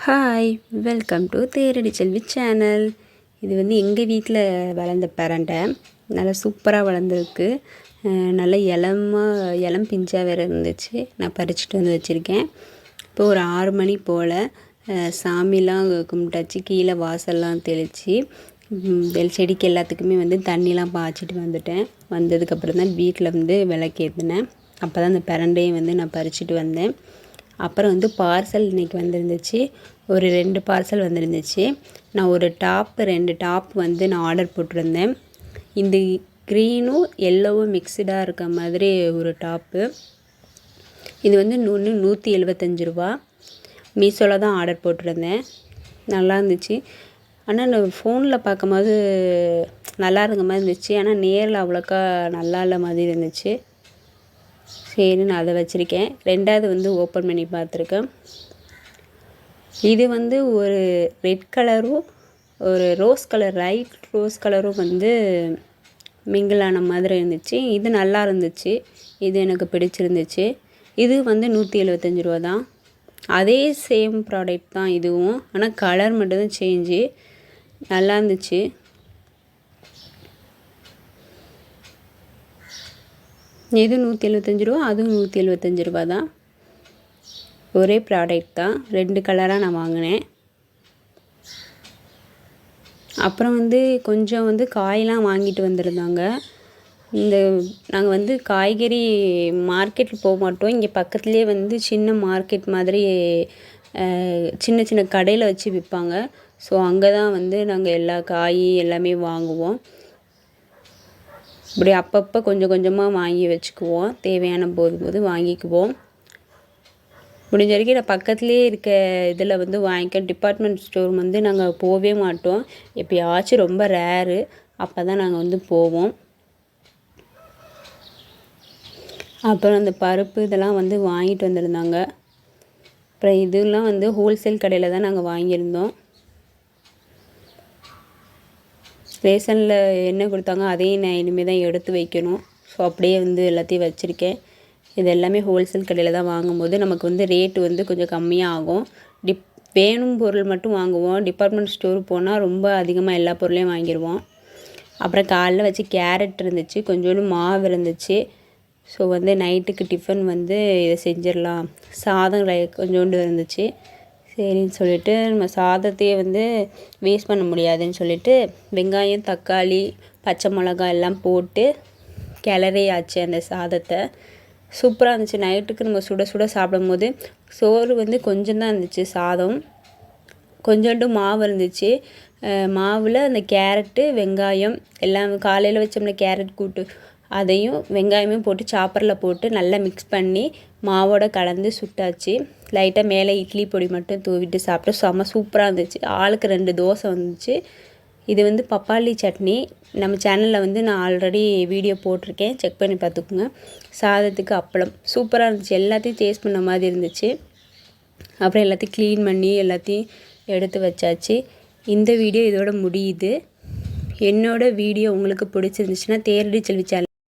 Hi, welcome to Theradi Selvi channel. இது வந்து எங்கள் வீட்டில் வளர்ந்த பிரண்டை. நல்லா சூப்பராக வளர்ந்துருக்கு. நல்லா இளம் பிஞ்சாக வேறு இருந்துச்சு. நான் பறிச்சுட்டு வந்து வச்சுருக்கேன். இப்போ ஒரு 6 மணி போல் சாமிலாம் கும்பிட்டாச்சு. கீழே வாசல்லாம் தெளித்து செடிக்கு எல்லாத்துக்குமே வந்து தண்ணிலாம் பாய்ச்சிட்டு வந்துட்டேன். வந்ததுக்கப்புறம் தான் வீட்டில் வந்து விளக்கேற்றினேன். அப்போ தான் அந்த பிரண்டையும் வந்து நான் பறிச்சுட்டு வந்தேன். அப்புறம் வந்து பார்சல் இன்றைக்கி வந்துருந்துச்சு. ஒரு 2 பார்சல் வந்துருந்துச்சு. நான் ஒரு டாப்பு 2 டாப் வந்து நான் ஆர்டர் போட்டிருந்தேன். இந்த க்ரீனும் எல்லோவும் மிக்சடாக இருக்க மாதிரி ஒரு டாப்பு. இது வந்து 175 ரூபா. மீஷோவில் தான் ஆர்டர் போட்டிருந்தேன். நல்லா இருந்துச்சு. ஆனால் நான் ஃபோனில் பார்க்கும்போது நல்லா இருக்க மாதிரி இருந்துச்சு. ஆனால் நேரில் அவ்வளோக்கா நல்லா இல்லை மாதிரி இருந்துச்சு. சரி, நான் அதை வச்சுருக்கேன். 2வது வந்து ஓப்பன் பண்ணி பார்த்துருக்கேன். இது வந்து ஒரு ரெட் கலரும் ஒரு ரோஸ் கலர் லைட் ரோஸ் கலரும் வந்து மிங்கிளான மாதிரி இருந்துச்சு. இது நல்லா இருந்துச்சு. இது எனக்கு பிடிச்சிருந்துச்சு. இது வந்து 175 ரூபா தான். அதே சேம் ப்ராடக்ட் தான் இதுவும். ஆனால் கலர் மட்டும்தான் சேஞ்சு. நல்லா இருந்துச்சு. இது 175 ரூபா, அதுவும் 175 ரூபா தான். ஒரே ப்ராடக்ட் தான். 2 கலராக நான் வாங்கினேன். அப்புறம் வந்து கொஞ்சம் வந்து காயெலாம் வாங்கிட்டு வந்திருந்தாங்க. நாங்கள் வந்து காய்கறி மார்க்கெட்டில் போக மாட்டோம். இங்கே பக்கத்துலேயே வந்து சின்ன மார்க்கெட் மாதிரி சின்ன சின்ன கடையில் வச்சு விற்பாங்க. ஸோ அங்கே தான் வந்து நாங்கள் எல்லா காய் எல்லாமே வாங்குவோம். இப்படி அப்பப்போ கொஞ்சம் கொஞ்சமாக வாங்கி வச்சுக்குவோம். தேவையான போது வாங்கிக்குவோம். முடிஞ்ச வரைக்கும் நான் பக்கத்துலேயே இருக்க இதில் வந்து வாங்கிக்க. டிபார்ட்மெண்ட் ஸ்டோர் வந்து நாங்கள் போகவே மாட்டோம். எப்போயாச்சும் ரொம்ப ரேரு. அப்போ தான் நாங்கள் வந்து போவோம். அப்புறம் அந்த பருப்பு இதெல்லாம் வந்து வாங்கிட்டு வந்திருந்தாங்க. அப்புறம் இதெல்லாம் வந்து ஹோல்சேல் கடையில் தான் நாங்கள் வாங்கியிருந்தோம். ரேஷனில் என்ன கொடுத்தாங்க அதையும் நான் இனிமேல் தான் எடுத்து வைக்கணும். ஸோ அப்படியே வந்து எல்லாத்தையும் வச்சுருக்கேன். இது எல்லாமே ஹோல்சேல் கடையில் தான் வாங்கும்போது நமக்கு வந்து ரேட்டு வந்து கொஞ்சம் கம்மியாக ஆகும். வேணும் பொருள் மட்டும் வாங்குவோம். டிபார்ட்மெண்ட் ஸ்டோர் போனால் ரொம்ப அதிகமாக எல்லா பொருளையும் வாங்கிடுவோம். அப்புறம் காலைல வச்சு கேரட் இருந்துச்சு, கொஞ்சோண்டு மாவு இருந்துச்சு. ஸோ வந்து நைட்டுக்கு டிஃபன் வந்து இதை செஞ்சிடலாம். சாதம் கொஞ்சோண்டு இருந்துச்சு. சரின்னு சொல்லிவிட்டு நம்ம சாதத்தையே வந்து வேஸ்ட் பண்ண முடியாதுன்னு சொல்லிவிட்டு வெங்காயம், தக்காளி, பச்சை மிளகாய் எல்லாம் போட்டு கிளறியாச்சு அந்த சாதத்தை. சூப்பராக இருந்துச்சு. நைட்டுக்கு நம்ம சுட சுட சாப்பிடும்போது சோறு வந்து கொஞ்சம் தான் இருந்துச்சு. சாதம் கொஞ்சோண்டு மாவு இருந்துச்சு. மாவில் அந்த கேரட்டு, வெங்காயம் எல்லாம் காலையில் வச்சோம்னா கேரட் கூட்டு அதையும் வெங்காயமும் போட்டு சாப்பரில் போட்டு நல்லா மிக்ஸ் பண்ணி மாவோடு கலந்து சுட்டாச்சு. லைட்டாக மேலே இட்லி பொடி மட்டும் தூவிட்டு சாப்பிட்டு செம்ம சூப்பராக இருந்துச்சு. ஆளுக்கு 2 தோசை வந்துச்சு. இது வந்து பப்பாளி சட்னி. நம்ம சேனலில் வந்து நான் ஆல்ரெடி வீடியோ போட்டிருக்கேன், செக் பண்ணி பார்த்துக்குங்க. சாதத்துக்கு அப்பளம் சூப்பராக இருந்துச்சு. எல்லாத்தையும் டேஸ்ட் பண்ண மாதிரி இருந்துச்சு. அப்புறம் எல்லாத்தையும் க்ளீன் பண்ணி எல்லாத்தையும் எடுத்து வச்சாச்சு. இந்த வீடியோ இதோட முடியுது. என்னோடய வீடியோ உங்களுக்கு பிடிச்சிருந்துச்சுன்னா தேரடி செல்வி சேனல்